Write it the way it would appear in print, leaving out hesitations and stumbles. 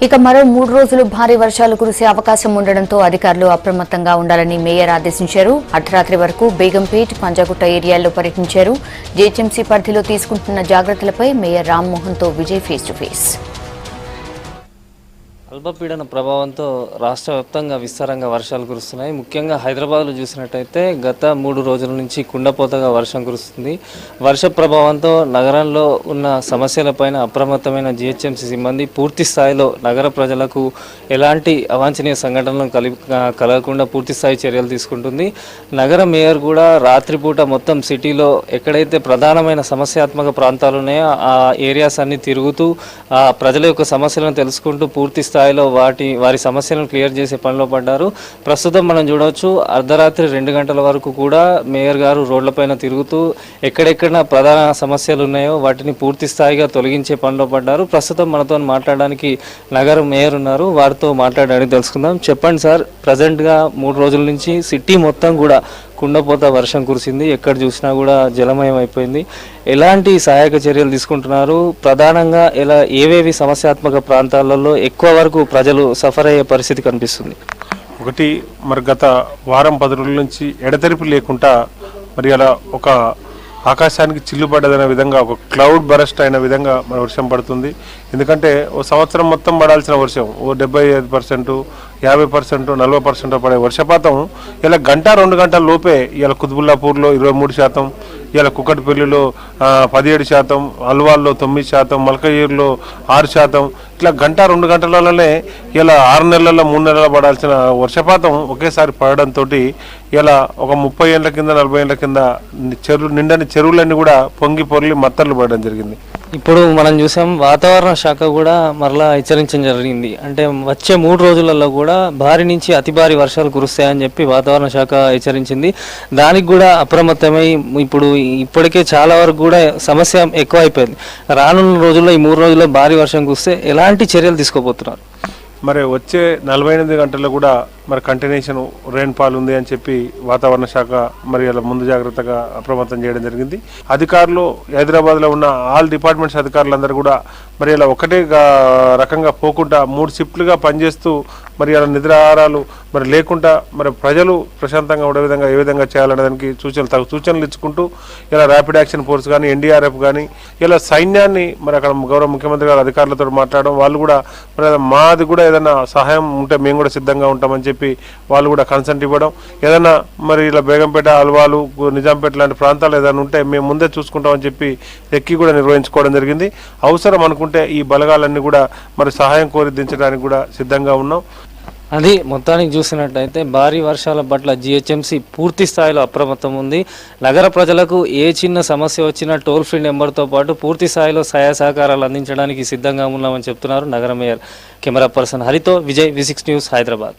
ఇక మరో 3 రోజులు భారీ వర్షాలు కురిసే అవకాశం ఉండడంతో అధికారులు అప్రమత్తంగా ఉండాలని మేయర్ ఆదేశించారు. అర్ధరాత్రి వరకు బేగంపేట్, పంజాగుట్ట ఏరియాల్లో పర్యటించారు. జీహెచ్ఎంసీ పరిధిలో తీసుకుంటున్న జాగ్రత్తలపై మేయర్ రామ్మోహన్తో విజయ్ ఫేస్ టు ఫేస్. అల్పపీడన ప్రభావంతో రాష్ట్ర వ్యాప్తంగా విస్తారంగా వర్షాలు కురుస్తున్నాయి. ముఖ్యంగా హైదరాబాద్లో చూసినట్టయితే గత 3 రోజుల నుంచి కుండపోతగా వర్షం కురుస్తుంది. వర్ష ప్రభావంతో నగరంలో ఉన్న సమస్యలపైన అప్రమత్తమైన జీహెచ్ఎంసీ సిబ్బంది పూర్తి స్థాయిలో నగర ప్రజలకు ఎలాంటి అవాంఛనీయ సంఘటనలు కలగకుండా పూర్తి స్థాయి చర్యలు తీసుకుంటుంది. నగర మేయర్ కూడా రాత్రిపూట మొత్తం సిటీలో ఎక్కడైతే ప్రధానమైన సమస్యాత్మక ప్రాంతాలు ఉన్నాయో ఆ ఏరియాస్ అన్ని తిరుగుతూ ఆ ప్రజల యొక్క సమస్యలను తెలుసుకుంటూ పూర్తి స్థాయిలో వారి సమస్యలను క్లియర్ చేసే పనిలో పడ్డారు. ప్రస్తుతం మనం చూడవచ్చు, అర్ధరాత్రి 2 గంటల వరకు కూడా మేయర్ గారు రోడ్లపైన తిరుగుతూ ఎక్కడెక్కడ ప్రధాన సమస్యలు ఉన్నాయో వాటిని పూర్తి స్థాయిగా తొలగించే పనిలో పడ్డారు. ప్రస్తుతం మనతో మాట్లాడడానికి నగర మేయర్ ఉన్నారు, వారితో మాట్లాడడానికి తెలుసుకుందాం. చెప్పండి సార్, ప్రజెంట్గా 3 రోజుల నుంచి సిటీ మొత్తం కూడా కుండపోత వర్షం కురిసింది, ఎక్కడ చూసినా కూడా జలమయం అయిపోయింది. ఎలాంటి సహాయక చర్యలు తీసుకుంటున్నారు? ప్రధానంగా ఏవేవి సమస్యాత్మక ప్రాంతాలలో ఎక్కువ వరకు ప్రజలు సఫర్ అయ్యే పరిస్థితి కనిపిస్తుంది? ఒకటి, మరి గత వారం 10 రోజుల నుంచి ఎడతెరిపి లేకుండా మరి అలా ఒక ఆకాశానికి చిల్లుపడ్డదనే విధంగా ఒక క్లౌడ్ బరస్ట్ అయిన విధంగా మన వర్షం పడుతుంది. ఎందుకంటే ఓ సంవత్సరం మొత్తం పడాల్సిన వర్షం ఓ 75%, 50%, 40% పడే వర్షపాతం ఇలా 1-2 గంటల లోపే ఇలా కుతుబుల్లాపూర్లో 23%, ఇలా కుక్కటిపల్లిలో 17%, అల్వాల్లో 9%, మల్కయ్యూరులో 6%, ఇట్లా 1-2 గంటలలోనే ఇలా 6 నెలల్లో 3 నెలల్లో పడాల్సిన వర్షపాతం ఒకేసారి పడడంతో ఇలా ఒక 30 ఏళ్ల కింద 40 ఏళ్ల కింద నిండని చెరువులన్నీ కూడా పొంగి పొర్లి మత్తర్లు పడడం జరిగింది. ఇప్పుడు మనం చూసాం, వాతావరణ శాఖ కూడా మరలా హెచ్చరించడం జరిగింది. అంటే వచ్చే 3 రోజులలో కూడా భారీ నుంచి అతి భారీ వర్షాలు కురుస్తాయని చెప్పి వాతావరణ శాఖ హెచ్చరించింది. దానికి కూడా అప్రమత్తమై ఇప్పటికే చాలా వరకు కూడా సమస్య ఎక్కువ అయిపోయింది. రానున్న రోజుల్లో ఈ 3 రోజుల్లో భారీ వర్షం కురిస్తే ఎలాంటి చర్యలు తీసుకోబోతున్నారు? మరి వచ్చే 48 గంటల్లో కూడా మరి కంటిన్యూషన్ రెయిన్ఫాల్ ఉంది అని చెప్పి వాతావరణ శాఖ మరి అలా ముందు జాగ్రత్తగా అప్రమత్తం చేయడం జరిగింది. అధికారులు హైదరాబాద్లో ఉన్న ఆల్ డిపార్ట్మెంట్స్ అధికారులందరూ కూడా మరి ఇలా ఒకటే రకంగా పోకుండా 3 షిఫ్ట్లుగా పనిచేస్తూ మరి అలా నిద్రాహారాలు మరి లేకుండా మరి ప్రజలు ప్రశాంతంగా ఉండే విధంగా ఏ విధంగా చేయాలనే దానికి సూచనలు ఇచ్చుకుంటూ ఇలా ర్యాపిడ్ యాక్షన్ ఫోర్స్ కానీ ఎన్డీఆర్ఎఫ్ కానీ ఇలా సైన్యాన్ని మరి అక్కడ గౌరవ ముఖ్యమంత్రి గారు అధికారులతో మాట్లాడడం, వాళ్ళు కూడా మరి మాది కూడా ఏదైనా సహాయం ఉంటే మేము కూడా సిద్ధంగా ఉంటామని చెప్పి వాళ్ళు కూడా కన్సెంట్ ఇవ్వడం, ఏదైనా మరి ఇలా బేగంపేట, అల్వాలు, నిజాంపేట లాంటి ప్రాంతాలు ఏదైనా ఉంటే మేము ముందే చూసుకుంటామని చెప్పి ఎక్కి కూడా నిర్వహించుకోవడం జరిగింది. అవసరం అనుకుంటే ఈ బలగాలన్నీ కూడా మరి సహాయం కోరి దించడానికి కూడా సిద్ధంగా ఉన్నాం. అది మొత్తానికి చూసినట్టయితే భారీ వర్షాల పట్ల జీహెచ్ఎంసీ పూర్తి స్థాయిలో అప్రమత్తం ఉంది. నగర ప్రజలకు ఏ చిన్న సమస్య వచ్చినా టోల్ ఫ్రీ నెంబర్తో పాటు పూర్తి స్థాయిలో సహాయ సహకారాలు అందించడానికి సిద్ధంగా ఉన్నామని చెప్తున్నారు నగర మేయర్. కెమెరా పర్సన్ హరితో విజయ్, V6 న్యూస్, హైదరాబాద్.